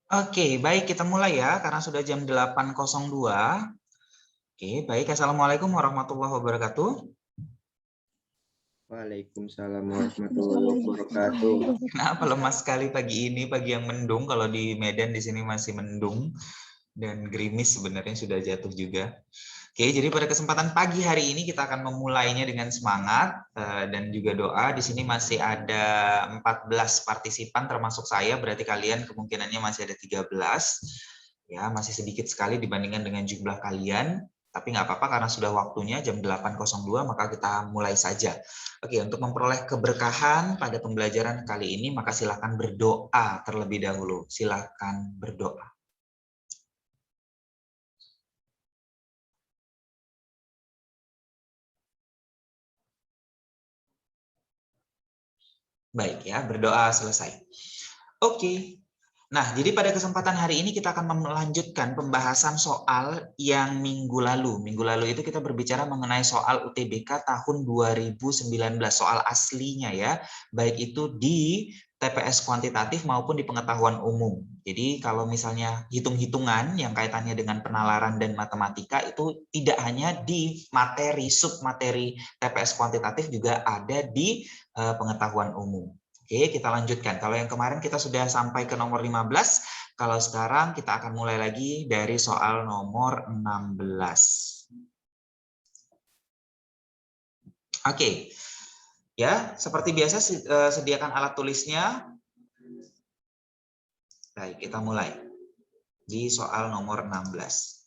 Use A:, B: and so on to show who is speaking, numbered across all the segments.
A: Oke, baik kita mulai ya, karena sudah jam 8.02. Oke, baik. Assalamualaikum warahmatullahi wabarakatuh.
B: Waalaikumsalam warahmatullahi wabarakatuh.
A: Kenapa lemas sekali pagi ini, pagi yang mendung? Kalau di Medan di sini masih mendung dan gerimis sebenarnya sudah jatuh juga. Oke, jadi pada kesempatan pagi hari ini kita akan memulainya dengan semangat dan juga doa. Di sini masih ada 14 partisipan termasuk saya, berarti kalian kemungkinannya masih ada 13. Ya, masih sedikit sekali dibandingkan dengan jumlah kalian. Tapi nggak apa-apa karena sudah waktunya jam 8.02, maka kita mulai saja. Oke, untuk memperoleh keberkahan pada pembelajaran kali ini, maka silakan berdoa terlebih dahulu. Silakan berdoa. Baik ya, berdoa selesai. Oke. Nah, jadi pada kesempatan hari ini kita akan melanjutkan pembahasan soal yang minggu lalu. Minggu lalu itu kita berbicara mengenai soal UTBK tahun 2019, soal aslinya ya, baik itu di TPS kuantitatif maupun di pengetahuan umum. Jadi kalau misalnya hitung-hitungan yang kaitannya dengan penalaran dan matematika itu tidak hanya di materi, submateri TPS kuantitatif, juga ada di pengetahuan umum. Oke, kita lanjutkan. Kalau yang kemarin kita sudah sampai ke nomor 15, kalau sekarang kita akan mulai lagi dari soal nomor 16. Oke, ya seperti biasa sediakan alat tulisnya. Baik, kita mulai di soal nomor 16.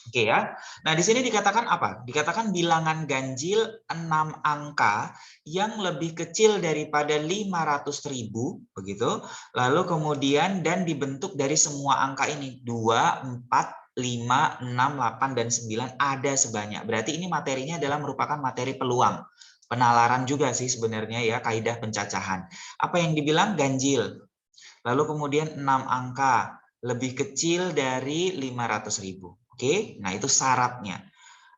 A: Oke ya. Nah, di sini dikatakan apa? Dikatakan bilangan ganjil 6 angka yang lebih kecil daripada 500.000, begitu. Lalu kemudian dan dibentuk dari semua angka ini 2, 4, 5, 6, 8 dan 9 ada sebanyak. Berarti ini materinya adalah merupakan materi peluang. Penalaran juga sih sebenarnya ya, kaidah pencacahan. Apa yang dibilang ganjil? Lalu kemudian 6 angka lebih kecil dari 500.000. Oke, nah itu syaratnya.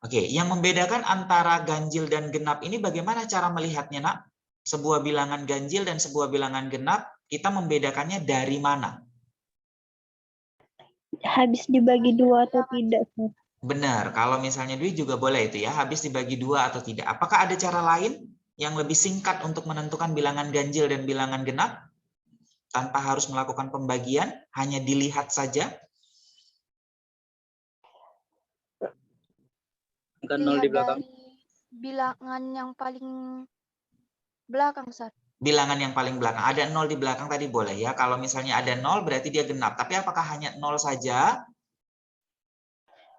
A: Oke, yang membedakan antara ganjil dan genap ini bagaimana cara melihatnya, Nak? Sebuah bilangan ganjil dan sebuah bilangan genap, kita membedakannya dari mana?
C: Habis dibagi dua atau tidak, Sir?
A: Benar, kalau misalnya duit juga boleh itu ya, habis dibagi dua atau tidak. Apakah ada cara lain yang lebih singkat untuk menentukan bilangan ganjil dan bilangan genap? Tanpa harus melakukan pembagian, hanya dilihat saja?
D: Lihat dari bilangan yang paling belakang, Sir.
A: Bilangan yang paling belakang. Ada 0 di belakang tadi boleh ya. Kalau misalnya ada 0 berarti dia genap. Tapi apakah hanya 0 saja?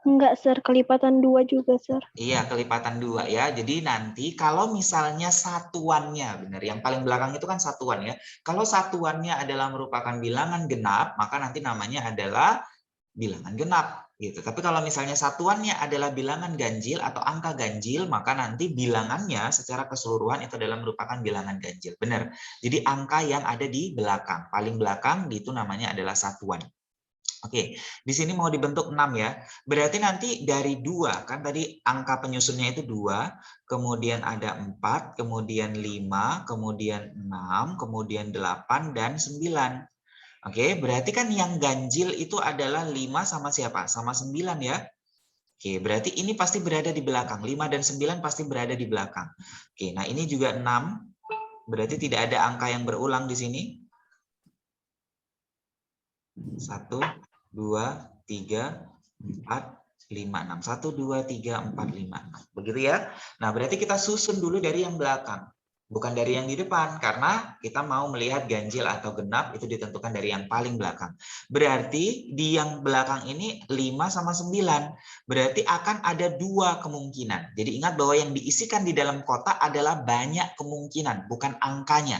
C: Enggak, Sir. Kelipatan 2 juga, Sir.
A: Iya, kelipatan 2 ya. Jadi nanti kalau misalnya satuannya, benar, yang paling belakang itu kan satuan ya. Kalau satuannya adalah merupakan bilangan genap, maka nanti namanya adalah bilangan genap gitu. Tapi kalau misalnya satuannya adalah bilangan ganjil atau angka ganjil, maka nanti bilangannya secara keseluruhan itu adalah merupakan bilangan ganjil. Benar. Jadi angka yang ada di belakang, paling belakang itu namanya adalah satuan. Oke, di sini mau dibentuk 6 ya. Berarti nanti dari 2, kan tadi angka penyusunnya itu 2, kemudian ada 4, kemudian 5, kemudian 6, kemudian 8, dan 9. Oke, berarti kan yang ganjil itu adalah 5 sama siapa? Sama 9 ya. Oke, berarti ini pasti berada di belakang. 5 dan 9 pasti berada di belakang. Oke, nah ini juga 6. Berarti tidak ada angka yang berulang di sini. 1, 2, 3, 4, 5, 6. 1, 2, 3, 4, 5, 6. Begitu ya. Nah, berarti kita susun dulu dari yang belakang. Bukan dari yang di depan, karena kita mau melihat ganjil atau genap itu ditentukan dari yang paling belakang. Berarti di yang belakang ini 5 sama 9. Berarti akan ada 2 kemungkinan. Jadi ingat bahwa yang diisikan di dalam kotak adalah banyak kemungkinan, bukan angkanya.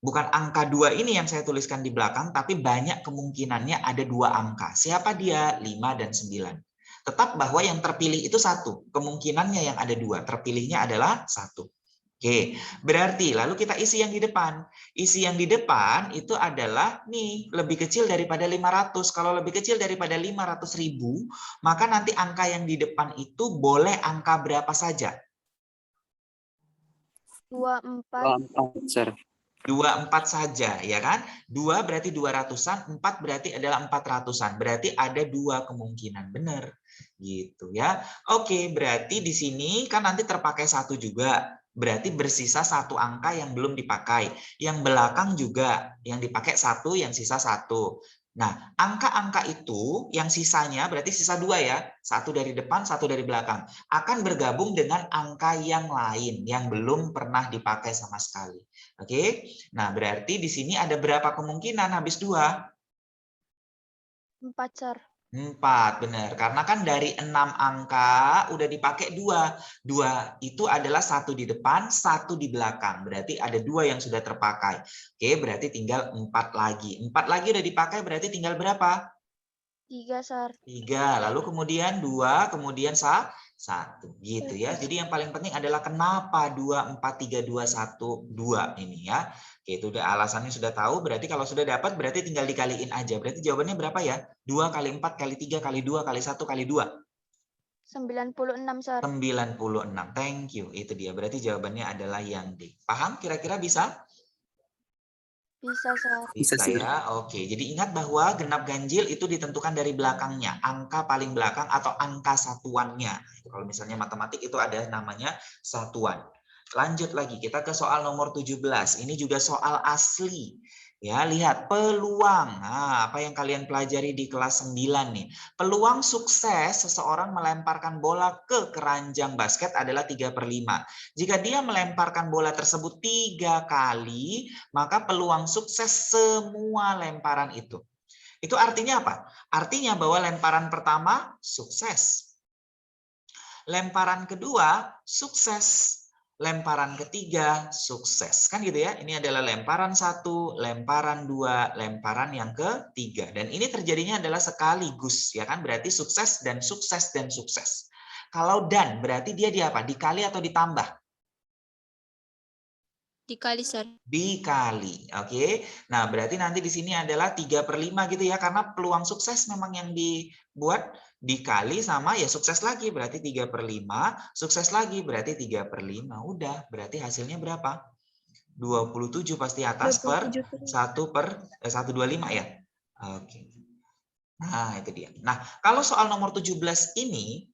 A: Bukan angka 2 ini yang saya tuliskan di belakang, tapi banyak kemungkinannya ada 2 angka. Siapa dia? 5 dan 9. Tetap bahwa yang terpilih itu 1. Kemungkinannya yang ada 2. Terpilihnya adalah 1. Oke, berarti lalu kita isi yang di depan. Isi yang di depan itu adalah nih, lebih kecil daripada 500. Kalau lebih kecil daripada 500.000, maka nanti angka yang di depan itu boleh angka berapa saja?
D: 24.
B: 24, Sir.
A: 24 saja, ya kan? 2 berarti 200-an, 4 berarti adalah 400-an. Berarti ada 2 kemungkinan, benar. Gitu ya. Oke, berarti di sini kan nanti terpakai 1 juga. Berarti bersisa 1 angka yang belum dipakai. Yang belakang juga, yang dipakai 1, yang sisa 1. Nah, angka-angka itu yang sisanya berarti sisa 2 ya. 1 dari depan, 1 dari belakang. Akan bergabung dengan angka yang lain yang belum pernah dipakai sama sekali. Oke. Nah, berarti di sini ada berapa kemungkinan habis 2?
D: 4, Sar.
A: 4, benar. Karena kan dari 6 angka udah dipakai 2. 2 itu adalah 1 di depan, 1 di belakang. Berarti ada 2 yang sudah terpakai. Oke, berarti tinggal 4 lagi. 4 lagi udah dipakai berarti tinggal berapa?
D: 3, Sar.
A: 3. Lalu kemudian 2, kemudian 1. Gitu ya. Jadi yang paling penting adalah kenapa 2, 4, 3, 2, 1, 2 ini ya. Oke, itu udah alasannya sudah tahu. Berarti kalau sudah dapat berarti tinggal dikaliin aja. Berarti jawabannya berapa ya? 2 kali 4 kali 3 kali 2 kali 1 kali 2.
D: 96, Sar.
A: 96. Thank you. Itu dia. Berarti jawabannya adalah yang D. Paham? Kira-kira bisa?
D: Bisa, Sar.
A: Bisa ya. Oke. Jadi ingat bahwa genap ganjil itu ditentukan dari belakangnya. Angka paling belakang atau angka satuannya. Kalau misalnya matematik itu ada namanya satuan. Lanjut lagi, kita ke soal nomor 17. Ini juga soal asli. Ya, lihat peluang. Nah, apa yang kalian pelajari di kelas 9 nih? Peluang sukses seseorang melemparkan bola ke keranjang basket adalah 3/5. Jika dia melemparkan bola tersebut 3 kali, maka peluang sukses semua lemparan itu. Itu artinya apa? Artinya bahwa lemparan pertama sukses. Lemparan kedua sukses. Lemparan ketiga sukses. Kan gitu ya. Ini adalah lemparan 1, lemparan 2, lemparan yang ketiga. Dan ini terjadinya adalah sekaligus ya kan, berarti sukses dan sukses dan sukses. Kalau dan berarti dia di apa? Dikali atau ditambah?
E: Dikali, Sar.
A: Dikali. Oke. Nah, berarti nanti di sini adalah 3/5 gitu ya, karena peluang sukses memang yang dibuat dikali sama ya sukses lagi, berarti 3/5, sukses lagi berarti 3/5. Udah, berarti hasilnya berapa? 27 pasti atas
C: 27.
A: per 1/125 ya. Oke. Nah, itu dia. Nah, kalau soal nomor 17 ini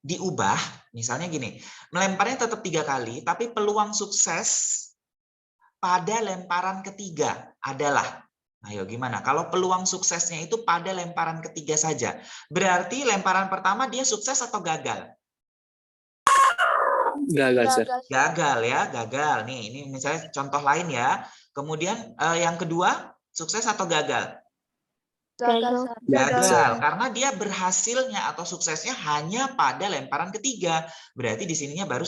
A: diubah, misalnya gini, melemparnya tetap 3 kali, tapi peluang sukses pada lemparan ketiga adalah, ayo gimana? Kalau peluang suksesnya itu pada lemparan ketiga saja, berarti lemparan pertama dia sukses atau gagal?
B: Gagal, Sir.
A: Gagal ya, gagal. Nih, ini misalnya contoh lain ya. Kemudian yang kedua, sukses atau gagal?
D: Gagal, Sar.
A: Gagal, karena dia berhasilnya atau suksesnya hanya pada lemparan ketiga. Berarti di sininya baru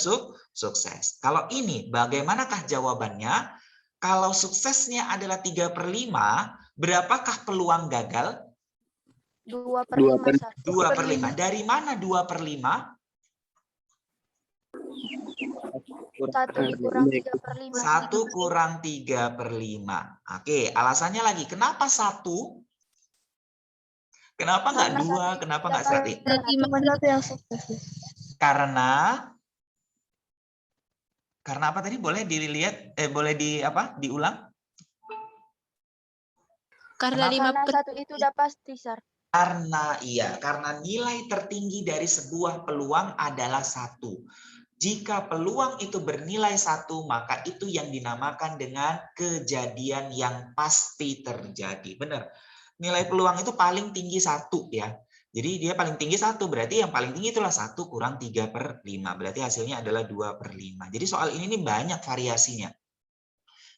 A: sukses. Kalau ini, bagaimanakah jawabannya? Kalau suksesnya adalah 3/5, berapakah peluang gagal?
D: 2/5, Sar.
A: 2/5. Dari mana 2/5?
D: 1 dikurang 3/5.
A: 1 kurang 3/5. Oke, alasannya lagi. Kenapa 1? Kenapa nggak 2? Kenapa nggak 1?
C: Cuma 1 yang sukses.
A: Karena apa tadi? Boleh dilihat, boleh diulang?
E: Karena
D: Karena 1 itu udah pasti, Sar.
A: Karena nilai tertinggi dari sebuah peluang adalah 1. Jika peluang itu bernilai 1, maka itu yang dinamakan dengan kejadian yang pasti terjadi. Benar. Nilai peluang itu paling tinggi 1 ya. Jadi dia paling tinggi 1, berarti yang paling tinggi itulah 1 kurang 3/5. Berarti hasilnya adalah 2/5. Jadi soal ini nih banyak variasinya.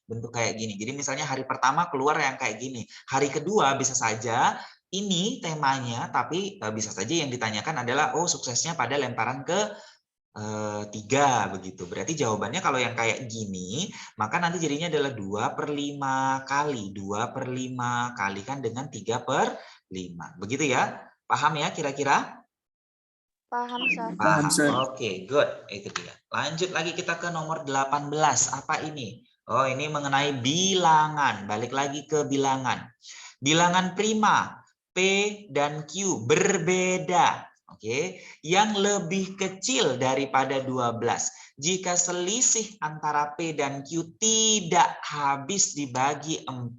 A: Bentuk kayak gini. Jadi misalnya hari pertama keluar yang kayak gini. Hari kedua bisa saja ini temanya, tapi bisa saja yang ditanyakan adalah, oh suksesnya pada lemparan ke 3 begitu. Berarti jawabannya kalau yang kayak gini, maka nanti jadinya adalah 2/5 kali. 2/5 kalikan dengan 3/5. Begitu ya? Paham ya kira-kira?
D: Paham, Sar.
A: Paham. Oke, good. Itu dia. Lanjut lagi kita ke nomor 18. Apa ini? Oh, ini mengenai bilangan. Balik lagi ke bilangan. Bilangan prima, P dan Q berbeda. Oke, yang lebih kecil daripada 12. Jika selisih antara P dan Q tidak habis dibagi 4,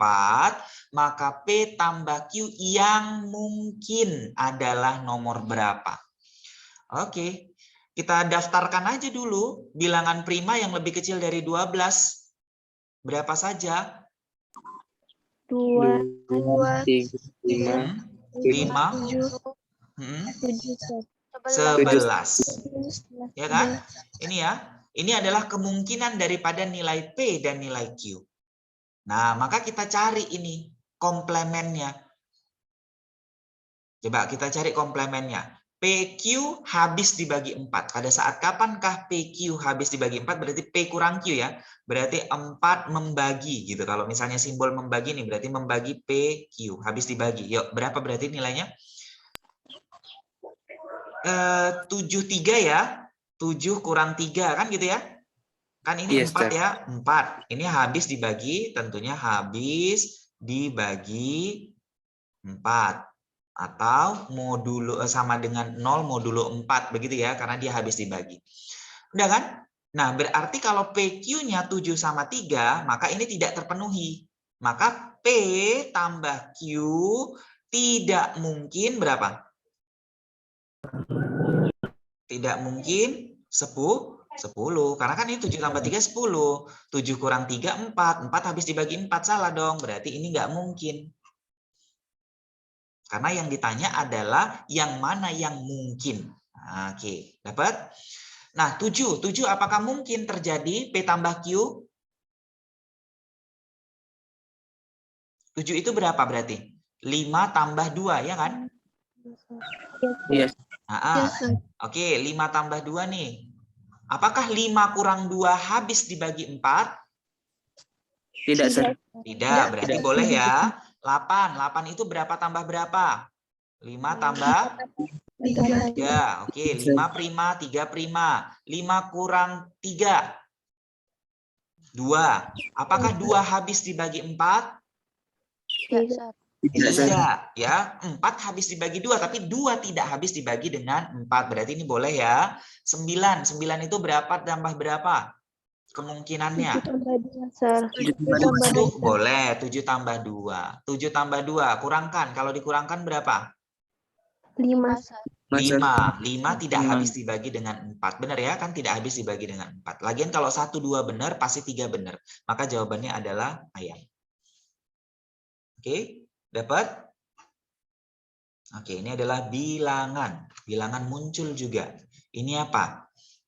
A: maka P tambah Q yang mungkin adalah nomor berapa? Oke, kita daftarkan aja dulu bilangan prima yang lebih kecil dari 12. Berapa saja?
C: 2,
B: 3, 5,
A: 5,
C: 7,
A: 11. Ya kan? Ini ya. Ini adalah kemungkinan daripada nilai P dan nilai Q. Nah, maka kita cari ini komplemennya. Coba kita cari komplemennya. PQ habis dibagi 4. Pada saat kapankah PQ habis dibagi 4? Berarti P kurang Q ya. Berarti 4 membagi gitu. Kalau misalnya simbol membagi nih, berarti membagi PQ. Habis dibagi. Yuk, berapa berarti nilainya? 73 ya. 7 kurang 3 kan gitu ya. Kan ini 4 ya. 4. Ini habis dibagi, tentunya habis dibagi 4. Atau modulo sama dengan 0 modulo 4 begitu ya, karena dia habis dibagi. Udah kan? Nah, berarti kalau PQ-nya 7 sama 3, maka ini tidak terpenuhi. Maka P tambah Q tidak mungkin berapa? Tidak mungkin 10. Karena kan ini 7 tambah 3, 10. 7 kurang 3, 4. 4 habis dibagi 4, salah dong. Berarti ini nggak mungkin. Karena yang ditanya adalah yang mana yang mungkin. Oke, dapat? Nah, 7. 7 apakah mungkin terjadi P tambah Q? 7 itu berapa berarti? 5 tambah 2, ya kan?
B: Iya.
A: Oke, 5 tambah 2 nih. Apakah 5 kurang 2 habis dibagi 4?
B: Tidak, Sir.
A: Tidak, berarti boleh ya. 8. 8 itu berapa tambah berapa? 5 tambah 3. Oke, 5 prima, 3 prima. 5 kurang 3. 2. Apakah 2 habis dibagi 4? Tidak, ya. 4 habis dibagi 2, tapi 2 tidak habis dibagi dengan 4. Berarti ini boleh ya. 9. 9 itu berapa tambah berapa? Kemungkinannya. 7 boleh, 7 tambah 2. 7 tambah 2, kurangkan. Kalau dikurangkan berapa?
C: 5.
A: 5. 5 tidak habis dibagi dengan 4. Benar ya? Kan tidak habis dibagi dengan 4. Lagian kalau 1, 2 benar, pasti 3 benar. Maka jawabannya adalah ayam. Oke, dapat? Oke, ini adalah bilangan. Bilangan muncul juga. Ini apa?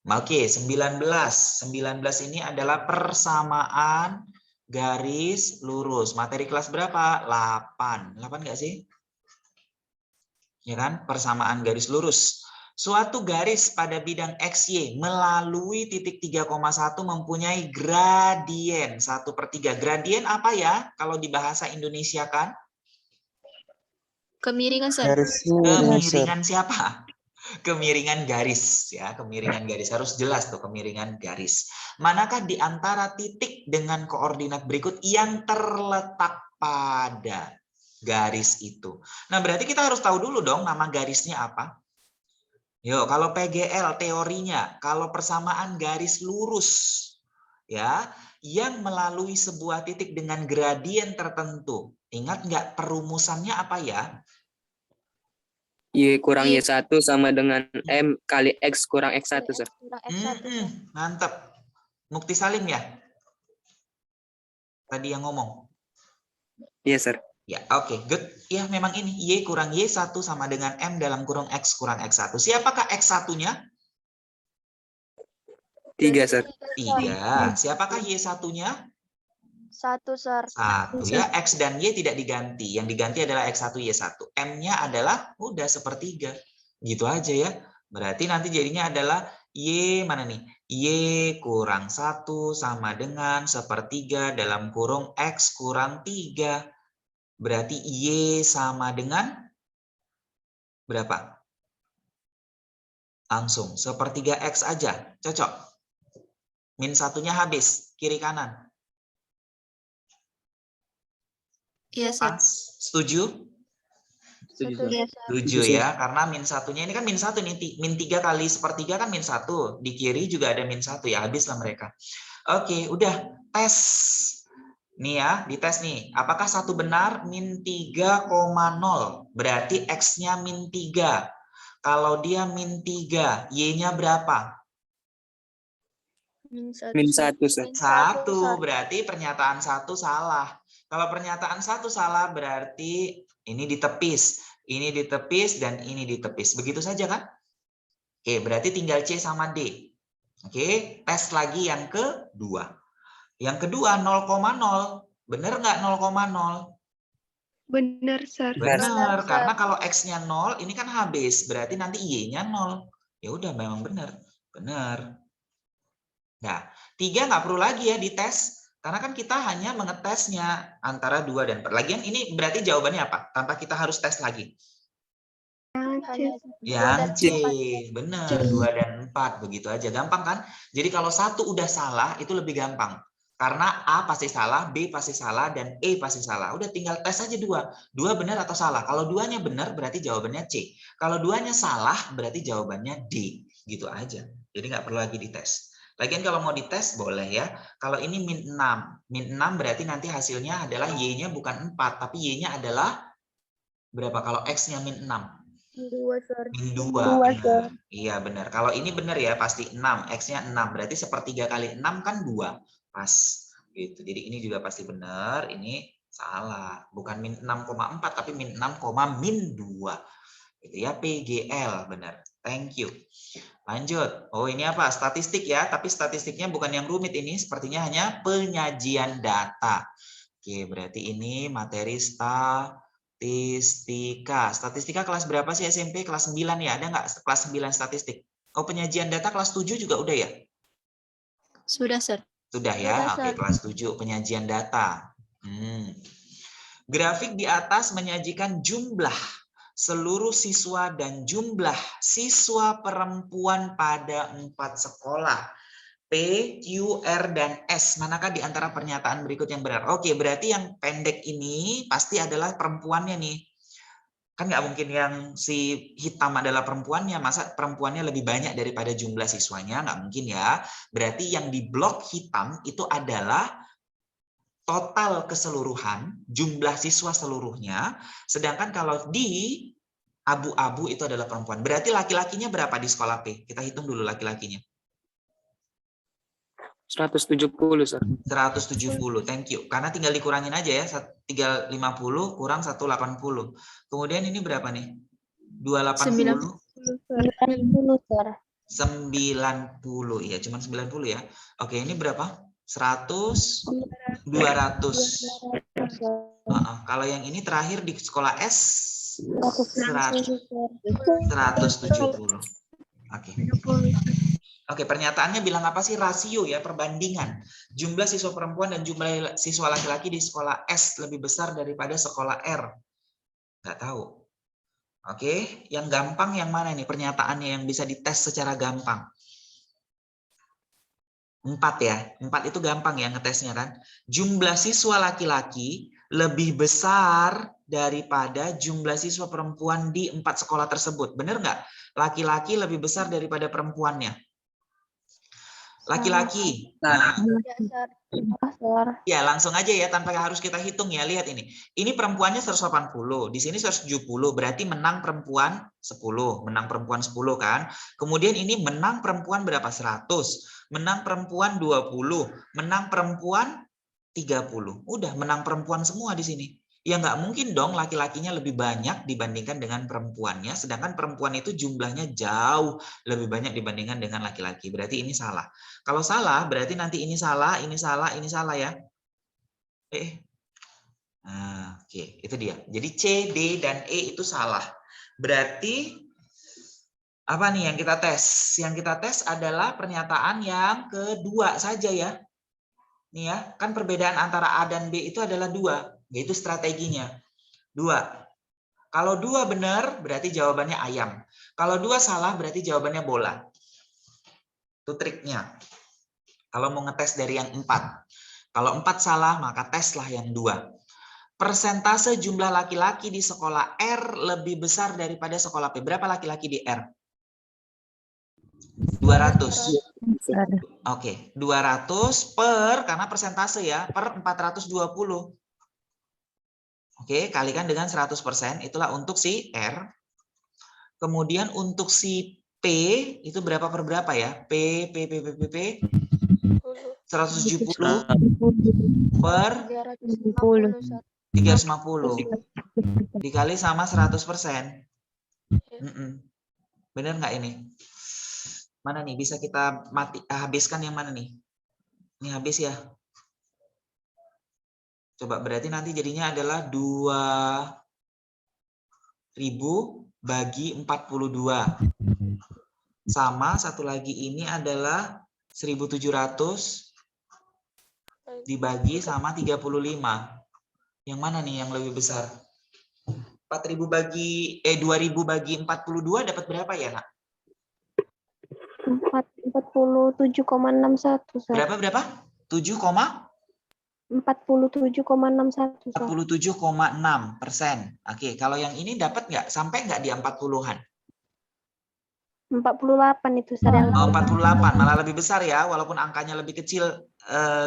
A: Oke, 19. 19 ini adalah persamaan garis lurus. Materi kelas berapa? 8. 8 nggak sih? Ya kan? Persamaan garis lurus. Suatu garis pada bidang XY melalui titik 3,1 mempunyai gradien 1/3. Gradien apa ya? Kalau di bahasa Indonesia kan?
E: Kemiringan, Sir.
A: Kemiringan siapa? Kemiringan garis ya, kemiringan garis harus jelas tuh kemiringan garis. Manakah di antara titik dengan koordinat berikut yang terletak pada garis itu? Nah, berarti kita harus tahu dulu dong nama garisnya apa. Yuk, kalau PGL teorinya, kalau persamaan garis lurus ya, yang melalui sebuah titik dengan gradien tertentu. Ingat nggak perumusannya apa ya?
B: Y kurang Y1 sama dengan M kali X kurang X1, Sir.
A: Mantap. Mukti Salim ya? Tadi yang ngomong.
B: Iya, Sir.
A: Ya, oke, good. Ya, memang ini Y kurang Y1 sama dengan M dalam kurung X kurang X1. Siapakah X1-nya?
B: 3, Sir.
A: 3. Siapakah Y1-nya?
D: 1, Sir.
A: 1 ya, X dan Y tidak diganti. Yang diganti adalah X1, Y1. M-nya adalah udah 1/3. Gitu aja ya. Berarti nanti jadinya adalah Y mana nih? Y kurang 1 sama dengan 1/3 dalam kurung X kurang 3. Berarti Y sama dengan berapa? Langsung 1/3 X aja. Cocok? Min satunya habis. Kiri kanan.
E: Iya, Sir.
A: Setuju?
B: Setuju, Sar.
D: Setuju, Sar.
A: 7 ya, karena min satunya ini kan min 1 nih, min 3 kali sepertiga kan min 1. Di kiri juga ada min 1 ya, habislah mereka. Oke, udah tes. Nih ya, dites nih. Apakah satu benar min 3,0? Berarti X-nya min 3. Kalau dia min 3, Y-nya berapa?
E: Min
B: Min
E: 1,
B: 1, Sar.
D: Min satu,
A: 1,
D: Sar.
A: berarti pernyataan 1 salah. Kalau pernyataan 1 salah, berarti ini ditepis. Ini ditepis dan ini ditepis. Begitu saja kan? Oke, berarti tinggal C sama D. Oke, tes lagi yang kedua. Yang kedua 0,0. Benar nggak 0,0?
C: Benar, Sar.
B: Benar.
A: Benar,
D: Sar.
A: karena kalau X-nya 0, ini kan habis. Berarti nanti Y-nya 0. Ya udah, memang benar. Benar. Nah, 3 nggak perlu lagi ya dites. Karena kan kita hanya mengetesnya antara 2 dan 4. Lagian ini berarti jawabannya apa? Tanpa kita harus tes lagi.
D: Hanya
A: Yang C,
D: dua dan
A: benar, 2 dan 4, begitu aja. Gampang kan? Jadi kalau 1 udah salah, itu lebih gampang. Karena A pasti salah, B pasti salah, dan E pasti salah. Udah tinggal tes aja 2. 2 benar atau salah. Kalau 2-nya benar, berarti jawabannya C. Kalau 2-nya salah, berarti jawabannya D. Gitu aja. Jadi nggak perlu lagi dites. Lagian kalau mau dites, boleh ya. Kalau ini min 6. Min 6 berarti nanti hasilnya adalah Y-nya bukan 4, tapi Y-nya adalah berapa? Kalau X-nya min 6.
D: dua, Sar.
A: Min 2,
C: Dua,
A: benar. Iya, benar. Kalau ini benar ya, pasti 6. X-nya 6. Berarti sepertiga kali 6 kan 2. Pas. Gitu. Jadi ini juga pasti benar. Ini salah. Bukan min 6,4, tapi min 6, min 2. Itu ya, PGL. Benar. Thank you. Lanjut. Oh, ini apa? Statistik ya. Tapi statistiknya bukan yang rumit ini. Sepertinya hanya penyajian data. Oke, berarti ini materi statistika. Statistika kelas berapa sih SMP? Kelas 9 ya? Ada nggak kelas 9 statistik? Oh, penyajian data kelas 7 juga udah ya?
E: Sudah, Sir.
A: Sudah ya?
D: Sudah,
A: Oke, kelas 7 penyajian data. Grafik di atas menyajikan jumlah seluruh siswa dan jumlah siswa perempuan pada 4 sekolah. P, Q, R, dan S. Manakah di antara pernyataan berikut yang benar? Oke, berarti yang pendek ini pasti adalah perempuannya nih. Kan nggak mungkin yang si hitam adalah perempuannya. Masa perempuannya lebih banyak daripada jumlah siswanya? Nggak mungkin ya. Berarti yang di blok hitam itu adalah total keseluruhan, jumlah siswa seluruhnya. Sedangkan kalau di abu-abu itu adalah perempuan. Berarti laki-lakinya berapa di sekolah P? Kita hitung dulu laki-lakinya.
B: 170, Sar.
A: 170, thank you. Karena tinggal dikurangin aja ya, 350 kurang 180. Kemudian ini berapa nih? 280,
C: 90, Sar.
A: 90. Iya, cuma 90 ya. Oke, ini berapa? 100, 200. Kalau yang ini terakhir di sekolah S, 170. Oke. Oke, pernyataannya bilang apa sih? Rasio ya, perbandingan. Jumlah siswa perempuan dan jumlah siswa laki-laki di sekolah S lebih besar daripada sekolah R. Nggak tahu. Oke, yang gampang yang mana nih pernyataannya yang bisa dites secara gampang? 4 ya, 4 itu gampang ya ngetesnya kan. Jumlah siswa laki-laki lebih besar daripada jumlah siswa perempuan di 4 sekolah tersebut. Benar nggak? Laki-laki lebih besar daripada perempuannya. Laki-laki. Nah, ya langsung aja ya tanpa harus kita hitung ya. Lihat ini. Ini perempuannya 180, di sini 170, berarti menang perempuan 10, menang perempuan 10 kan. Kemudian ini menang perempuan berapa? 100, menang perempuan 20, menang perempuan 30. Udah menang perempuan semua di sini. Ya nggak mungkin dong laki-lakinya lebih banyak dibandingkan dengan perempuannya, sedangkan perempuan itu jumlahnya jauh lebih banyak dibandingkan dengan laki-laki. Berarti ini salah. Kalau salah, berarti nanti ini salah, ini salah, ini salah ya. Nah, oke, itu dia. Jadi C, D, dan E itu salah. Berarti apa nih yang kita tes? Yang kita tes adalah pernyataan yang kedua saja ya. Nih ya, kan perbedaan antara A dan B itu adalah 2. Yaitu strateginya. 2. Kalau 2 benar, berarti jawabannya ayam. Kalau 2 salah, berarti jawabannya bola. Itu triknya. Kalau mau ngetes dari yang 4. Kalau 4 salah, maka teslah yang 2. persentase jumlah laki-laki di sekolah R lebih besar daripada sekolah P. Berapa laki-laki di R? 200. Oke, 200 per, karena persentase ya, per 420. Oke, kalikan dengan 100%, itulah untuk si R. Kemudian untuk si P, itu berapa per berapa ya? P 170 per
D: 350, Sir.
A: 350 dikali sama 100%. Bener nggak ini? Mana nih bisa kita habiskan yang mana nih? Ini habis ya. Coba berarti nanti jadinya adalah 2000 bagi 42. Sama satu lagi ini adalah 1700 dibagi sama 35. Yang mana nih yang lebih besar? 2000 bagi 42 dapat berapa ya, Nak?
C: 47,61, Sir.
A: Berapa?
C: 47,61, Sir.
A: 47,6%. Oke, kalau yang ini dapat nggak? Sampai nggak di 40-an?
C: 48 itu, Sir. Yang
A: Oh, 48, malah lebih besar ya, walaupun angkanya lebih kecil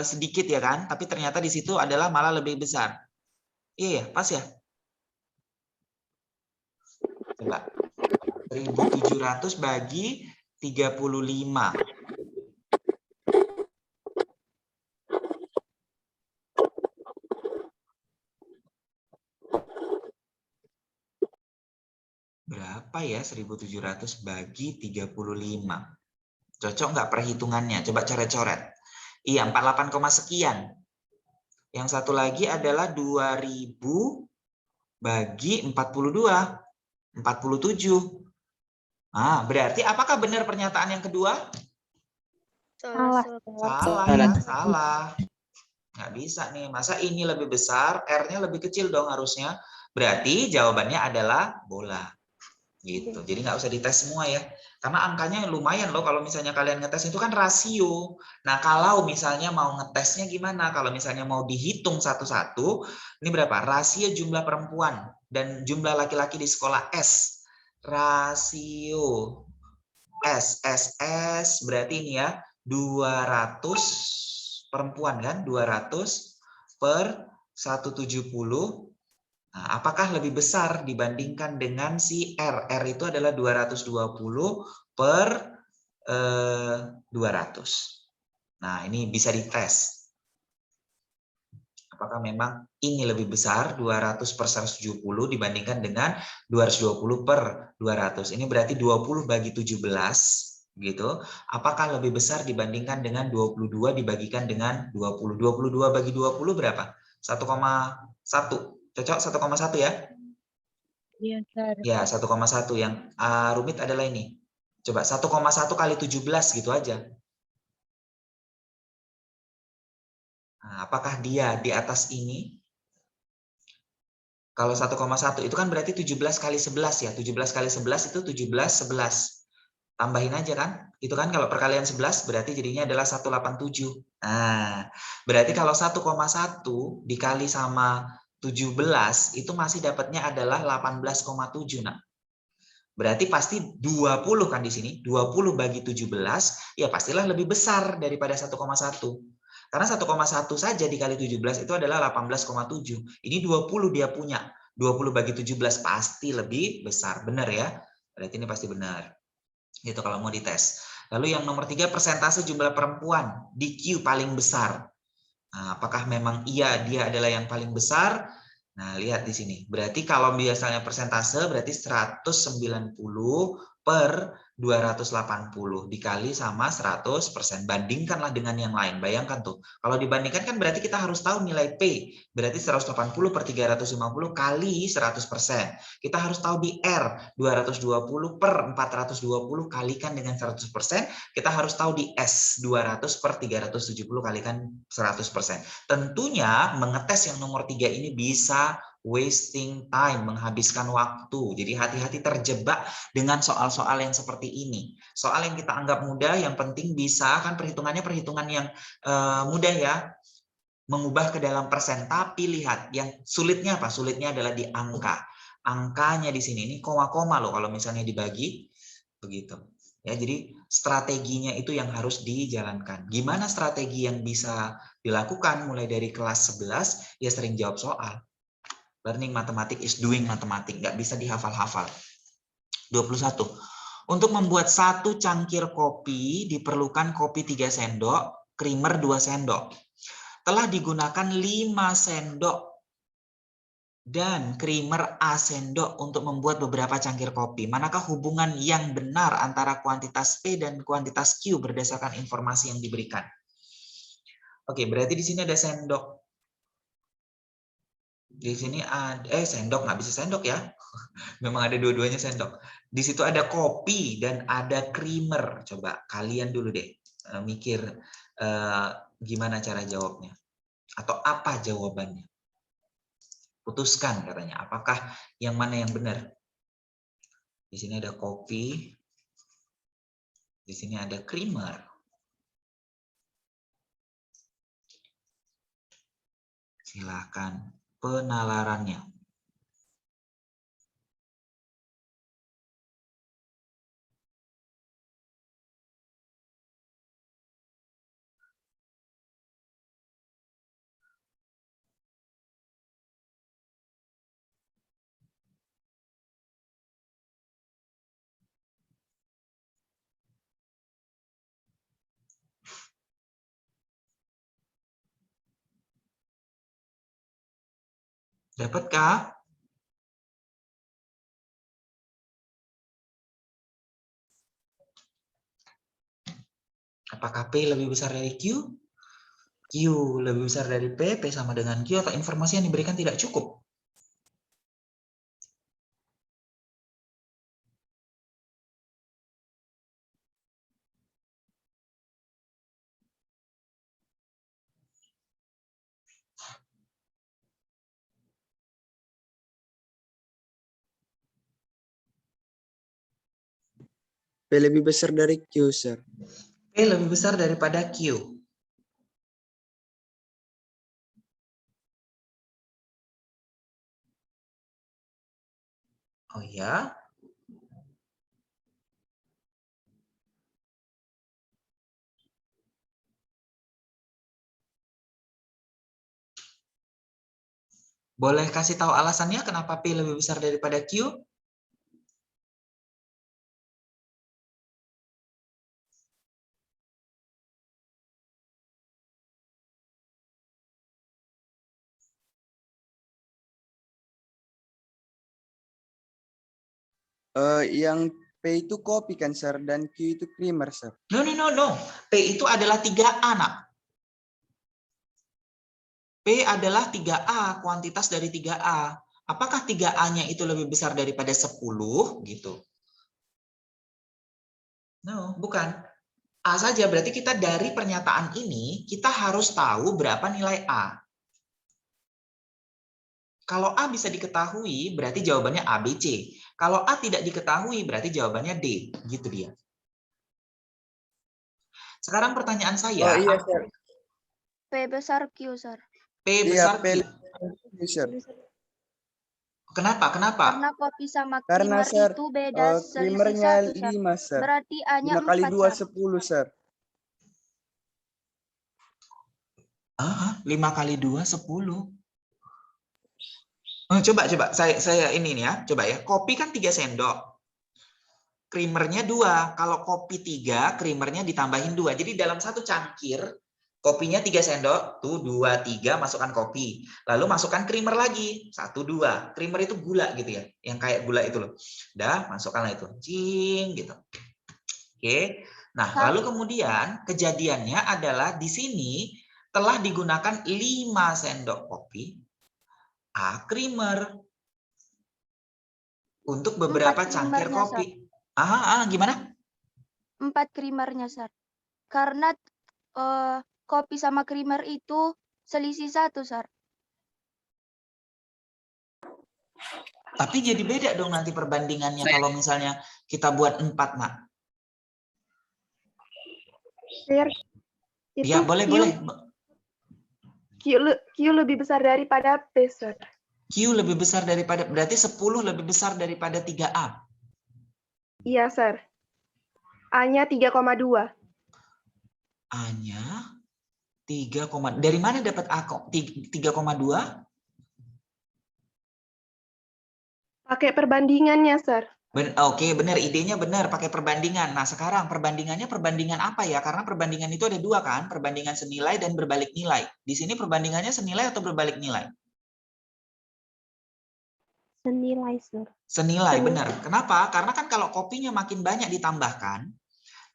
A: sedikit ya kan, tapi ternyata di situ adalah malah lebih besar. Iya ya, pas ya? Coba. 1700 bagi 35. Berapa ya 1700 bagi 35? Cocok nggak perhitungannya? Coba coret-coret. Iya, 48, sekian. Yang satu lagi adalah 2000 bagi 42. 47. Ah, berarti apakah benar pernyataan yang kedua?
C: Salah.
A: Salah ya, salah. Nggak bisa nih. Masa ini lebih besar, R-nya lebih kecil dong harusnya. Berarti jawabannya adalah bola. Gitu. Jadi nggak usah dites semua ya. Karena angkanya lumayan loh kalau misalnya kalian ngetes itu kan rasio. Nah, kalau misalnya mau ngetesnya gimana? Kalau misalnya mau dihitung satu-satu, ini berapa? Rasio jumlah perempuan dan jumlah laki-laki di sekolah S. Rasio S berarti ini ya 200 perempuan kan? 200 per 170. Nah, apakah lebih besar dibandingkan dengan si R? R itu adalah 220 per 200. Nah, ini bisa dites. Apakah memang ini lebih besar 200 per 170 dibandingkan dengan 220 per 200. Ini berarti 20 bagi 17. Gitu. Apakah lebih besar dibandingkan dengan 22 dibagikan dengan 20? 22 bagi 20 berapa? 1,1. Cocok 1,1 ya?
E: Iya, Sir.
A: Ya, 1,1. Yang rumit adalah ini. Coba 1,1 kali 17 gitu aja. Nah, apakah dia di atas ini? Kalau 1,1 itu kan berarti 17 kali 11 ya. 17 kali 11 itu 11. Tambahin aja kan? Itu kan kalau perkalian 11 berarti jadinya adalah 187. Nah, berarti kalau 1,1 dikali sama 17 itu masih dapatnya adalah 18,7. Nah, berarti pasti 20 kan di sini. 20 bagi 17 ya pastilah lebih besar daripada 1,1. Karena 1,1 saja dikali 17 itu adalah 18,7. Ini 20 dia punya. 20 bagi 17 pasti lebih besar. Benar ya? Berarti ini pasti benar. Gitu kalau mau dites. Lalu yang nomor 3, persentase jumlah perempuan di Q paling besar. Nah, apakah memang iya dia adalah yang paling besar? Nah, lihat di sini. Berarti kalau biasanya persentase berarti 190 per 280 dikali sama 100%. Bandingkanlah dengan yang lain. Bayangkan tuh. Kalau dibandingkan kan berarti kita harus tahu nilai P. Berarti 180 per 350 kali 100%. Kita harus tahu di R. 220 per 420 kalikan dengan 100%. Kita harus tahu di S. 200 per 370 kalikan 100%. Tentunya mengetes yang nomor 3 ini bisa wasting time, menghabiskan waktu. Jadi hati-hati terjebak dengan soal-soal yang seperti ini. Soal yang kita anggap mudah, yang penting bisa, kan perhitungannya perhitungan yang mudah ya. mengubah ke dalam persen. Tapi lihat, yang sulitnya apa? Sulitnya adalah di angka. Angkanya di sini, ini koma-koma loh kalau misalnya dibagi, begitu. Ya, jadi strateginya itu yang harus dijalankan. Gimana strategi yang bisa dilakukan mulai dari kelas 11? Ya sering jawab soal. Learning mathematics is doing mathematics, nggak bisa dihafal-hafal. 21. Untuk membuat 1 cangkir kopi diperlukan kopi 3 sendok, creamer 2 sendok. Telah digunakan 5 sendok dan creamer A sendok untuk membuat beberapa cangkir kopi. Manakah hubungan yang benar antara kuantitas P dan kuantitas Q berdasarkan informasi yang diberikan? Oke, berarti di sini ada sendok. Di sini ada sendok, nggak bisa sendok ya. Memang ada dua-duanya sendok. Di situ ada kopi dan ada creamer. Coba kalian dulu deh mikir gimana cara jawabnya. Atau apa jawabannya. Putuskan katanya. Apakah yang mana yang benar? Di sini ada kopi. Di sini ada creamer. Silakan penalarannya. Dapatkah? Apakah P lebih besar dari Q? Q lebih besar dari P, P sama dengan Q, atau informasi yang diberikan tidak cukup?
F: P lebih besar dari Q, Sir.
A: P lebih besar daripada Q. Oh ya? Boleh kasih tahu alasannya kenapa P lebih besar daripada Q?
F: Yang P itu kopi kan, Sir, dan Q itu creamer, Sir.
A: No. P itu adalah 3A, nak. P adalah 3A, kuantitas dari 3A. Apakah 3A-nya itu lebih besar daripada 10? Gitu. No, bukan. A saja, berarti kita dari pernyataan ini, kita harus tahu berapa nilai A. Kalau A bisa diketahui, berarti jawabannya A, B, C. Kalau A tidak diketahui, berarti jawabannya D. Gitu dia. Sekarang pertanyaan saya.
F: Oh iya, Sir.
C: P besar Q, Sir.
A: P
F: Iya,
A: besar
F: P
A: Q.
F: lebih besar.
A: Kenapa?
C: Karena kopi sama
F: Karena,
C: creamer
F: Sir,
C: itu beda selisih
F: creamernya
C: 1, Sir.
F: 5, Sir.
C: Berarti A-nya
F: 5 kali
C: 4,
F: 2,
C: Sir.
F: 10, Sir.
A: 5 kali 2, 10. Coba. Saya ini nih ya. Coba ya. Kopi kan 3 sendok. Creamernya 2. Kalau kopi 3, creamernya ditambahin 2. Jadi dalam satu cangkir, kopinya 3 sendok. Tuh, 2, 3, masukkan kopi. Lalu masukkan creamer lagi. 1, 2. Creamer itu gula gitu ya. Yang kayak gula itu loh. Udah, masukkanlah itu. Cing, gitu. Oke. Nah, lalu kemudian kejadiannya adalah di sini telah digunakan 5 sendok kopi A creamer untuk beberapa cangkir kopi. Gimana?
C: 4 creamernya, Sir. Karena kopi sama creamer itu selisih 1, Sir.
A: Tapi jadi beda dong nanti perbandingannya kalau misalnya kita buat 4, Nak.
C: Sir,
A: Ya, boleh.
G: Q lebih besar daripada P, Sir.
A: Q lebih besar daripada, berarti 10 lebih besar daripada 3A.
G: Iya, Sir. A-nya 3,2.
A: A-nya 3, dari mana dapat A kok 3,2?
G: Pakai perbandingannya, Sir.
A: Oke, benar, idenya benar, pakai perbandingan. Nah, sekarang perbandingannya perbandingan apa ya? Karena perbandingan itu ada dua kan, perbandingan senilai dan berbalik nilai. Di sini perbandingannya senilai atau berbalik nilai?
D: Senilai, Sir.
A: Senilai, benar. Kenapa? Karena kan kalau kopinya makin banyak ditambahkan,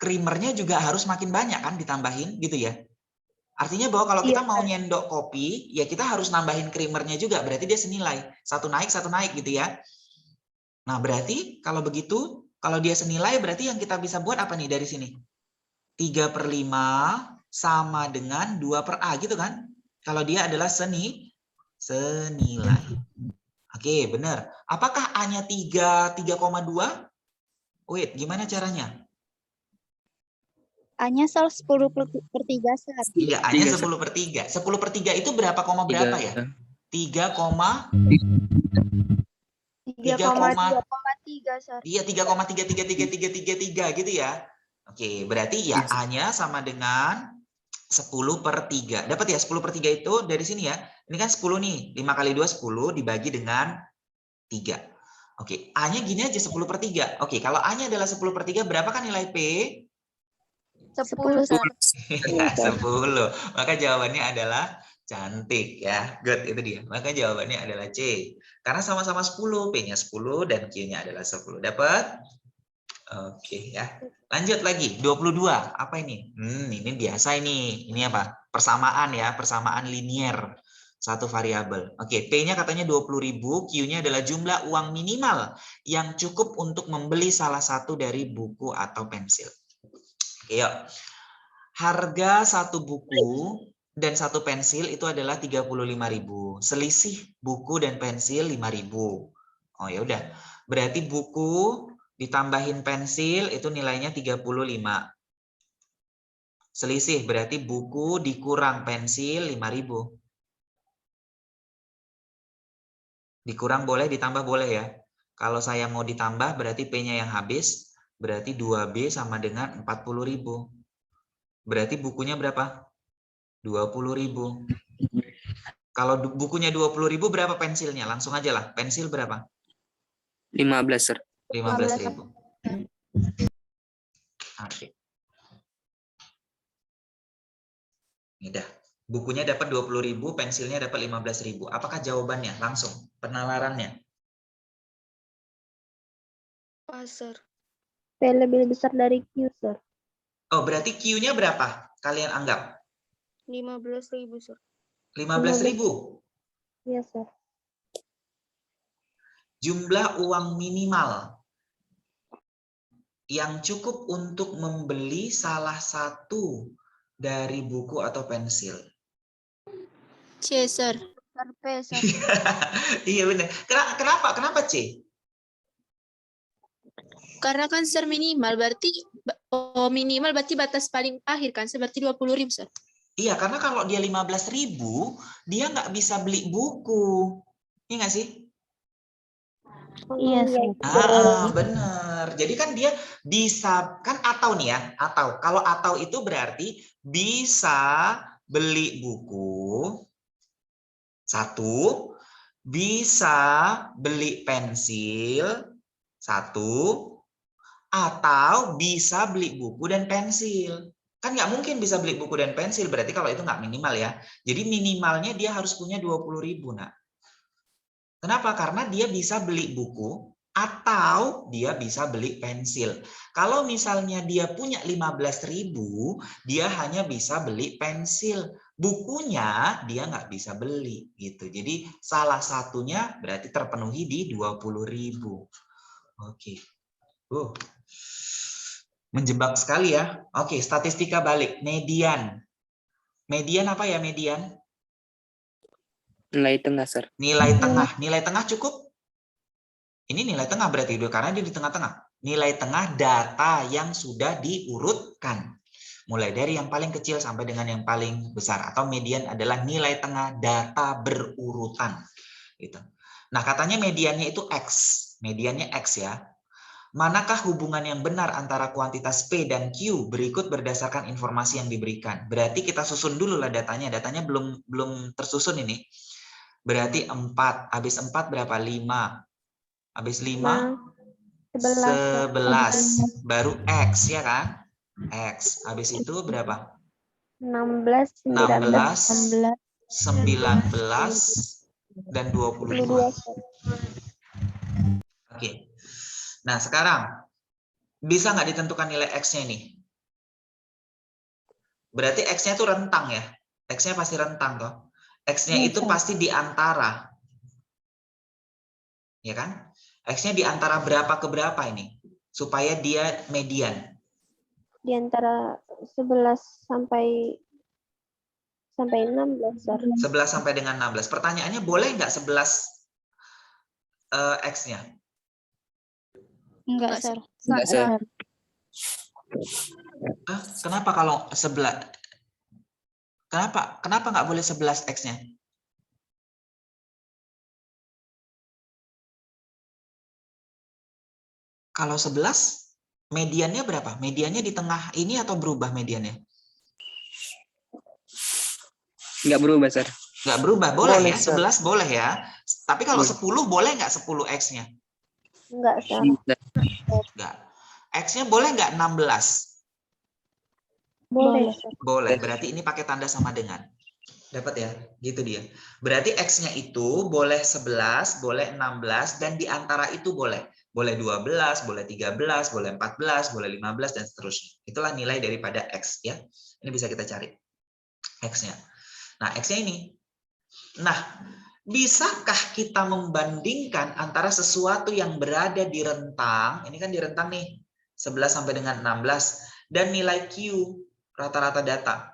A: creamernya juga harus makin banyak kan ditambahin, gitu ya. Artinya bahwa kalau kita mau nyendok kopi, ya kita harus nambahin creamernya juga, berarti dia senilai. Satu naik, gitu ya. Nah, berarti kalau begitu, kalau dia senilai, berarti yang kita bisa buat apa nih dari sini? 3/5 sama dengan 2/A, gitu kan? Kalau dia adalah senilai. Oke, benar. Apakah A-nya 3,2? Wait, gimana caranya?
D: A-nya 10/3, Sir.
A: Iya, A-nya 10/3. 10/3 itu berapa koma berapa ya? 3,3,
C: 3,3, Sir.
A: iya 3,33333 gitu ya. Oke, berarti ya A-nya sama dengan 10/3. Dapat ya 10/3 itu dari sini ya. Ini kan 10 nih. 5 kali 2 10 dibagi dengan 3. Oke, A-nya gini aja 10/3. Oke, kalau A-nya adalah 10/3, berapa kan nilai P?
C: 10, Sir.
A: Ya, 10. Maka jawabannya adalah cantik ya. Good, itu dia. Maka jawabannya adalah C. Karena sama-sama 10, P-nya 10 dan Q-nya adalah 10. Dapat? Oke ya. Lanjut lagi, 22. Apa ini? Ini biasa ini. Ini apa? Persamaan ya, persamaan linier. Satu variabel. Oke, P-nya katanya 20.000, Q-nya adalah jumlah uang minimal yang cukup untuk membeli salah satu dari buku atau pensil. Oke, yuk. Harga satu buku dan satu pensil itu adalah 35.000. Selisih buku dan pensil 5.000. Oh ya udah. Berarti buku ditambahin pensil itu nilainya 35. Selisih berarti buku dikurang pensil 5.000. Dikurang boleh, ditambah boleh ya. Kalau saya mau ditambah berarti P-nya yang habis, berarti 2B sama dengan 40.000. Berarti bukunya berapa? 20.000. Kalau bukunya 20.000, berapa pensilnya? Langsung aja lah. Pensil berapa?
B: 15, Sir.
A: 15.000. Oke. Ini dah. Bukunya dapat 20.000, pensilnya dapat 15.000. Apakah jawabannya? Langsung. Penalarannya.
C: Pas, Sir.
D: P lebih besar dari Q, Sir.
A: Oh, berarti Q-nya berapa? Kalian anggap?
C: 15.000, Sir.
A: 15.000.
D: Iya, Sir.
A: Jumlah uang minimal yang cukup untuk membeli salah satu dari buku atau pensil.
C: C, Sir. P, Sir.
A: Iya benar. Kenapa C?
H: Karena kan Sir minimal berarti batas paling akhir kan seperti 20.000, Sir.
A: Iya, karena kalau dia 15.000, dia nggak bisa beli buku. Iya nggak sih?
D: Iya, Sir.
A: Benar. Jadi kan dia bisa, kan atau nih ya, atau. Kalau atau itu berarti bisa beli buku, satu, bisa beli pensil, satu, atau bisa beli buku dan pensil. Kan nggak mungkin bisa beli buku dan pensil, berarti kalau itu nggak minimal ya. Jadi minimalnya dia harus punya 20.000, nak. Kenapa? Karena dia bisa beli buku atau dia bisa beli pensil. Kalau misalnya dia punya 15.000, dia hanya bisa beli pensil. Bukunya dia nggak bisa beli gitu. Jadi salah satunya berarti terpenuhi di 20.000. Oke. Menjebak sekali ya. Oke, statistika balik. Median. Median apa ya median?
B: Nilai tengah, Sir.
A: Nilai tengah. Nilai tengah cukup? Ini nilai tengah berarti karena dia di tengah-tengah. Nilai tengah data yang sudah diurutkan. mulai dari yang paling kecil sampai dengan yang paling besar, atau median adalah nilai tengah data berurutan. Gitu. Nah, katanya mediannya itu X, mediannya X ya. Manakah hubungan yang benar antara kuantitas P dan Q berikut berdasarkan informasi yang diberikan. Berarti kita susun dulu lah datanya. Datanya belum tersusun ini. Berarti 4. Habis 4 berapa? 5. Habis 5? 11. Baru X ya kan? X. Habis itu berapa?
D: 16,
A: 16,
D: 19,
A: 19, dan 22.
D: 22, Sir.
A: Oke. Nah, sekarang bisa nggak ditentukan nilai X-nya ini? Berarti X-nya itu rentang ya? X-nya pasti rentang toh? X-nya itu pasti di antara. Ya kan? X-nya di antara berapa ke berapa ini? Supaya dia median.
D: Di antara 11 sampai 16, Sir.
A: 11 sampai dengan 16. Pertanyaannya boleh nggak 11 X-nya?
D: Enggak, Sir.
B: Enggak, Sir.
A: Kenapa kalau 11? Kenapa nggak boleh 11 X-nya? Kalau 11, mediannya berapa? Mediannya di tengah ini atau berubah mediannya?
B: Nggak berubah, Sir.
A: Nggak berubah, boleh
F: Boleh,
A: ya?
F: Sir.
A: 11 boleh ya? Tapi kalau
B: Boleh.
A: 10 boleh nggak 10 X-nya?
D: Enggak, Sir.
A: Nggak. X-nya boleh nggak 16?
D: Boleh, Sir.
A: Boleh, berarti ini pakai tanda sama dengan. Dapat ya? Gitu dia. Berarti X-nya itu boleh 11, boleh 16, dan di antara itu boleh. Boleh 12, boleh 13, boleh 14, boleh 15, dan seterusnya. Itulah nilai daripada X ya. Ini bisa kita cari X-nya. Nah, X-nya ini. Nah, bisakah kita membandingkan antara sesuatu yang berada di rentang, ini kan di rentang nih, 11 sampai dengan 16, dan nilai Q, rata-rata data?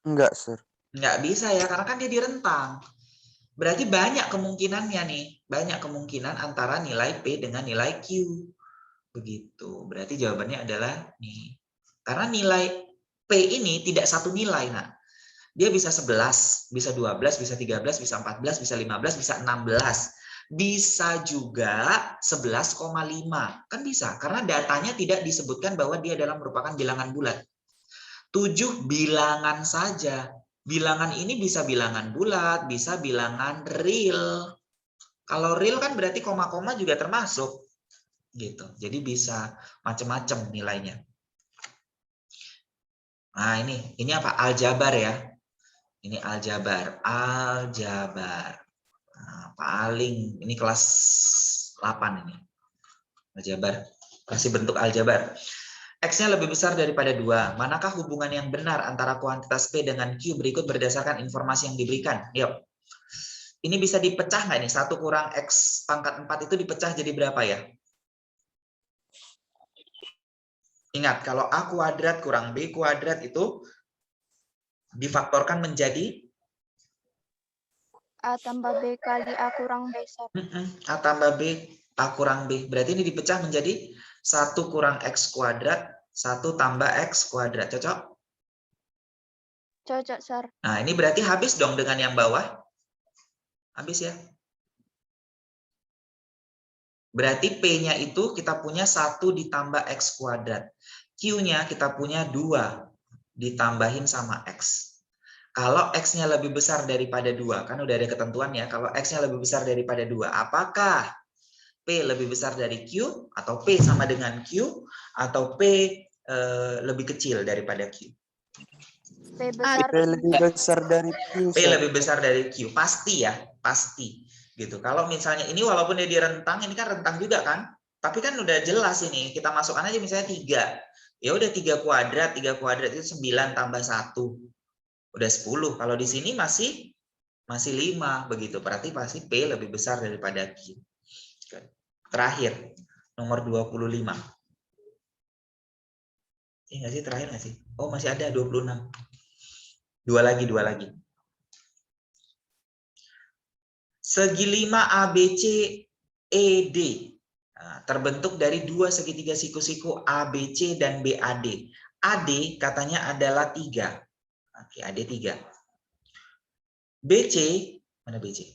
F: Enggak, Sir.
A: Nggak bisa ya, karena kan dia di rentang. Berarti banyak kemungkinannya nih, banyak kemungkinan antara nilai P dengan nilai Q. Begitu, berarti jawabannya adalah nih. Karena nilai P ini tidak satu nilai, nah. Dia bisa 11, bisa 12, bisa 13, bisa 14, bisa 15, bisa 16. Bisa juga 11,5. Kan bisa, karena datanya tidak disebutkan bahwa dia adalah merupakan bilangan bulat. 7 bilangan saja. Bilangan ini bisa bilangan bulat, bisa bilangan real. Kalau real kan berarti koma-koma juga termasuk. Gitu. Jadi bisa macam-macam nilainya. Nah, ini apa? Aljabar ya. Ini aljabar, Nah, paling ini kelas 8 ini. Aljabar, kasih bentuk aljabar. X-nya lebih besar daripada 2. Manakah hubungan yang benar antara kuantitas P dengan Q berikut berdasarkan informasi yang diberikan? Yuk. Ini bisa dipecah nggak nih? 1 kurang X pangkat 4 itu dipecah jadi berapa ya? Ingat, kalau A kuadrat kurang B kuadrat itu difaktorkan menjadi
C: A tambah B kali A kurang B, Sir.
A: A tambah B, A kurang B. Berarti ini dipecah menjadi 1 kurang X kuadrat, 1 tambah X kuadrat. Cocok?
C: Cocok, Sir.
A: Nah, ini berarti habis dong dengan yang bawah. Habis ya. Berarti P-nya itu kita punya 1 ditambah X kuadrat. Q-nya kita punya 2 ditambahin sama X. Kalau X-nya lebih besar daripada 2, kan udah ada ketentuan ya. Kalau X-nya lebih besar daripada 2, apakah P lebih besar dari Q, atau P sama dengan Q, atau P lebih kecil daripada Q?
C: P besar.
F: P lebih besar dari Q,
A: P
F: Sir.
A: lebih besar dari Q, pasti ya, pasti. Gitu. Kalau misalnya ini walaupun dia di rentang, ini kan rentang juga kan? Tapi kan udah jelas ini, kita masukkan aja misalnya 3. Ya udah 3 kuadrat itu 9 tambah 1. Udah 10. Kalau di sini masih 5 begitu. Berarti pasti P lebih besar daripada Q. Terakhir, nomor 25. Ini nggak sih terakhir nggak sih? Oh, masih ada 26. Dua lagi. Segi 5 ABC ED. Nah, terbentuk dari dua segitiga siku-siku ABC dan BAD. AD katanya adalah 3. Oke, AD 3. BC, mana BC?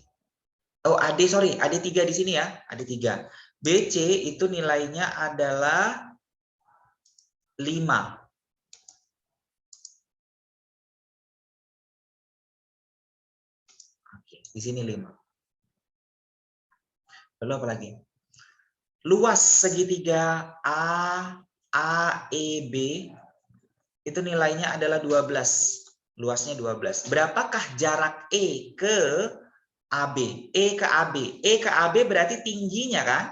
A: Oh, AD, sorry, AD 3 di sini ya, AD 3. BC itu nilainya adalah 5. Oke, di sini 5. Lalu apa lagi? Luas segitiga AEB itu nilainya adalah 12. Luasnya 12. Berapakah jarak E ke AB? E ke AB. E ke AB berarti tingginya kan?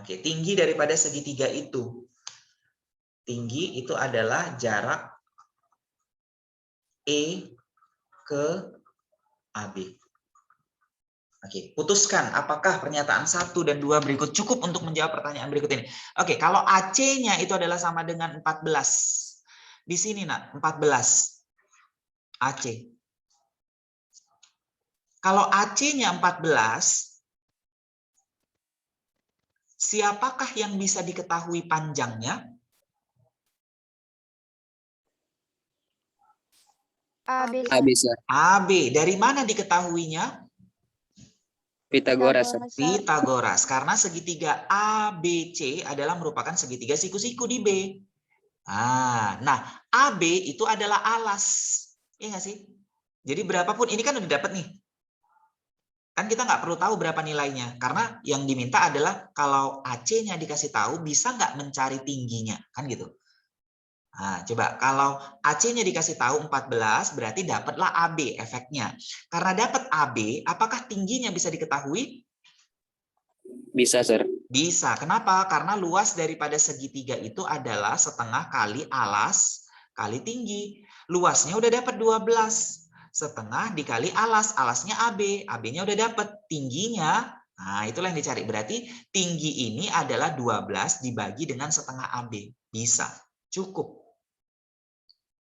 A: Oke, tinggi daripada segitiga itu. Tinggi itu adalah jarak E ke AB. Oke, putuskan apakah pernyataan 1 dan 2 berikut cukup untuk menjawab pertanyaan berikut ini. Oke, kalau AC-nya itu adalah sama dengan 14. Di sini, Nak, 14. AC. Kalau AC-nya 14, siapakah yang bisa diketahui panjangnya?
C: AB,
B: A bisa.
A: AB. Dari mana diketahuinya?
B: Pitagoras.
A: Pitagoras. Karena segitiga ABC adalah merupakan segitiga siku-siku di B. Nah, AB itu adalah alas. Iya nggak sih? Jadi berapapun, ini kan udah dapat nih. Kan kita nggak perlu tahu berapa nilainya. Karena yang diminta adalah kalau AC-nya dikasih tahu, bisa nggak mencari tingginya. Kan gitu. Nah, coba kalau AC-nya dikasih tahu 14, berarti dapatlah AB efeknya. Karena dapat AB, apakah tingginya bisa diketahui?
B: Bisa, Sir.
A: Bisa. Kenapa? Karena luas daripada segitiga itu adalah setengah kali alas kali tinggi. Luasnya udah dapat 12. Setengah dikali alas. Alasnya AB. AB-nya udah dapat. Tingginya, nah itulah yang dicari. Berarti tinggi ini adalah 12 dibagi dengan setengah AB. Bisa. Cukup.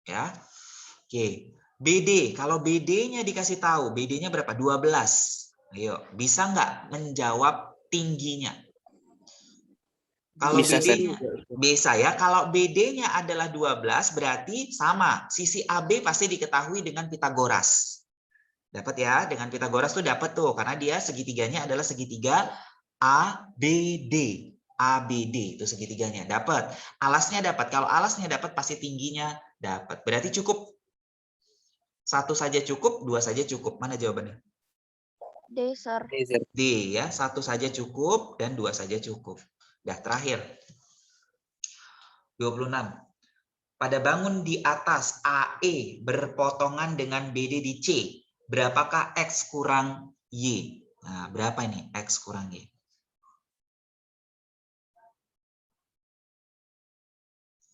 A: Ya. Oke. BD. Kalau BD-nya dikasih tahu. BD-nya berapa? 12. Ayo. Bisa nggak menjawab tingginya? Kalau
B: Bisa, Sir.
A: BD-nya bisa ya. Kalau BD-nya adalah 12 berarti sama. Sisi AB pasti diketahui dengan Pitagoras. Dapat ya? Dengan Pitagoras tuh dapat tuh karena dia segitiganya adalah segitiga ABD. ABD itu segitiganya. Dapat. Alasnya dapat. Kalau alasnya dapat pasti tingginya dapat. Berarti cukup. 1 saja cukup, 2 saja cukup. Mana jawabannya?
C: D, Sir.
A: D ya. 1 saja cukup dan 2 saja cukup. Dah terakhir. 26. Pada bangun di atas AE berpotongan dengan BD di C, berapakah X kurang Y? Nah, berapa ini X kurang Y?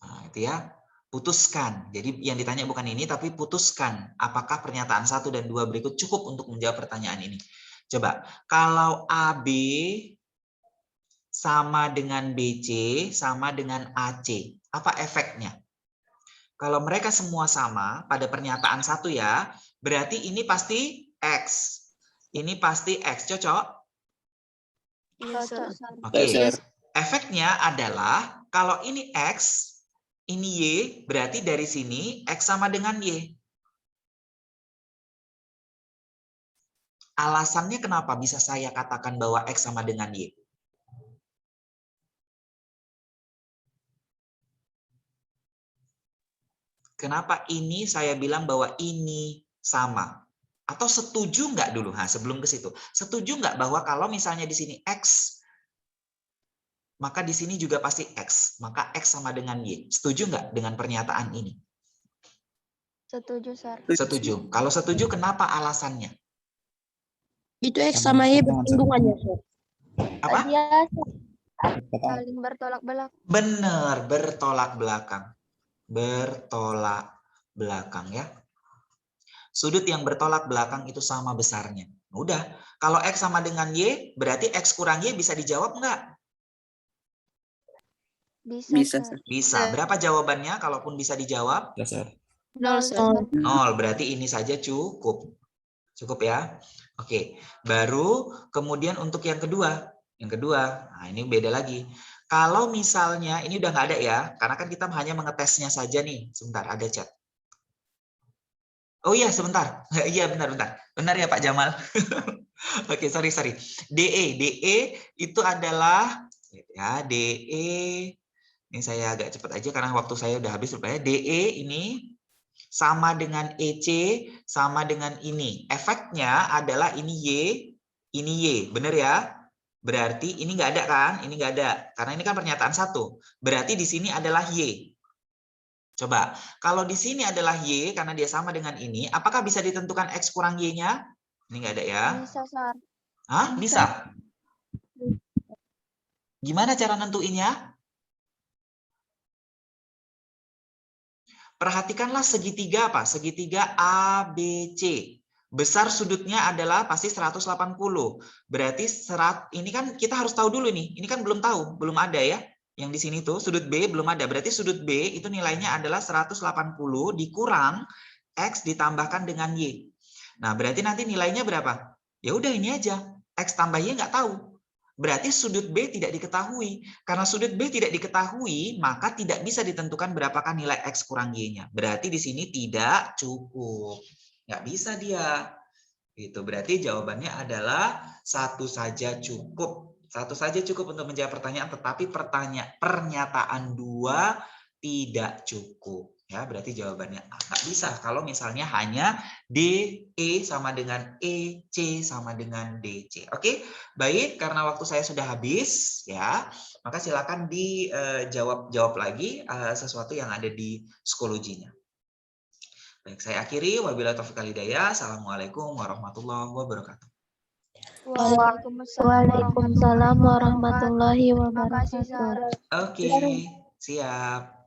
A: Nah, itu ya. Putuskan. Jadi yang ditanya bukan ini, tapi putuskan apakah pernyataan 1 dan 2 berikut cukup untuk menjawab pertanyaan ini. Coba, kalau AB sama dengan BC, sama dengan AC. Apa efeknya? Kalau mereka semua sama pada pernyataan 1 ya, berarti ini pasti X. Ini pasti X. Cocok?
H: Iya, Sir.
C: Cocok, Sir.
A: Oke.
B: Sir.
A: Efeknya adalah kalau ini X, ini Y, berarti dari sini X sama dengan Y. Alasannya kenapa bisa saya katakan bahwa X sama dengan Y? Kenapa ini saya bilang bahwa ini sama? Atau setuju nggak dulu? Nah, sebelum ke situ. Setuju nggak bahwa kalau misalnya di sini X, maka di sini juga pasti X. Maka X sama dengan Y. Setuju nggak dengan pernyataan ini?
C: Setuju, Sir.
A: Setuju. Kalau setuju, kenapa alasannya?
E: Itu X sama Y bersinggungan ya, Sir?
A: Apa?
C: Iya, Sir. Saling bertolak belakang.
A: Benar, bertolak belakang. Bertolak belakang ya. Sudut yang bertolak belakang itu sama besarnya. Udah, kalau X sama dengan Y, berarti X kurang Y bisa dijawab nggak?
B: Bisa,
C: Sir.
B: Sir.
A: Bisa. Berapa jawabannya kalaupun bisa dijawab?
H: 0, Sir.
A: 0. Berarti ini saja cukup. Cukup ya. Oke. Baru kemudian untuk yang kedua. Yang kedua, nah ini beda lagi. Kalau misalnya, ini udah nggak ada ya, karena kan kita hanya mengetesnya saja nih. Sebentar, ada chat. Oh iya, sebentar. Iya, benar. Benar ya Pak Jamal. Oke, sorry. DE itu adalah, ya, DE. Ini saya agak cepat aja karena waktu saya udah habis rupanya. DE ini sama dengan EC, sama dengan ini. Efeknya adalah ini Y, benar ya? Berarti ini nggak ada kan? Ini nggak ada. Karena ini kan pernyataan satu. Berarti di sini adalah Y. Coba, kalau di sini adalah Y, karena dia sama dengan ini, apakah bisa ditentukan X kurang Y-nya? Ini nggak ada ya?
C: Bisa, Sar.
A: Hah? Bisa? Gimana cara nentuinnya? Perhatikanlah segitiga apa? Segitiga ABC. Besar sudutnya adalah pasti 180. Berarti ini kan kita harus tahu dulu nih. Ini kan belum tahu, belum ada ya. Yang di sini tuh sudut B belum ada. Berarti sudut B itu nilainya adalah 180 dikurang X ditambahkan dengan Y. Nah, berarti nanti nilainya berapa? Ya udah ini aja. X tambah Y nggak tahu. Berarti sudut B tidak diketahui. Karena sudut B tidak diketahui, maka tidak bisa ditentukan berapakah nilai X kurang Y-nya. Berarti di sini tidak cukup. Nggak bisa dia. Itu berarti jawabannya adalah satu saja cukup. Satu saja cukup untuk menjawab pertanyaan, tetapi pernyataan dua tidak cukup. Ya, berarti jawabannya A. Nggak bisa kalau misalnya hanya DE sama dengan EC sama dengan DC. Oke, baik, karena waktu saya sudah habis, ya, maka silakan dijawab lagi sesuatu yang ada di psikologinya. Baik, saya akhiri. Wabillahi taufiq wal hidayah. Assalamualaikum warahmatullahi wabarakatuh.
D: Waalaikumsalam warahmatullahi
C: Terima kasih,
D: wabarakatuh.
C: Sar.
A: Oke, siap.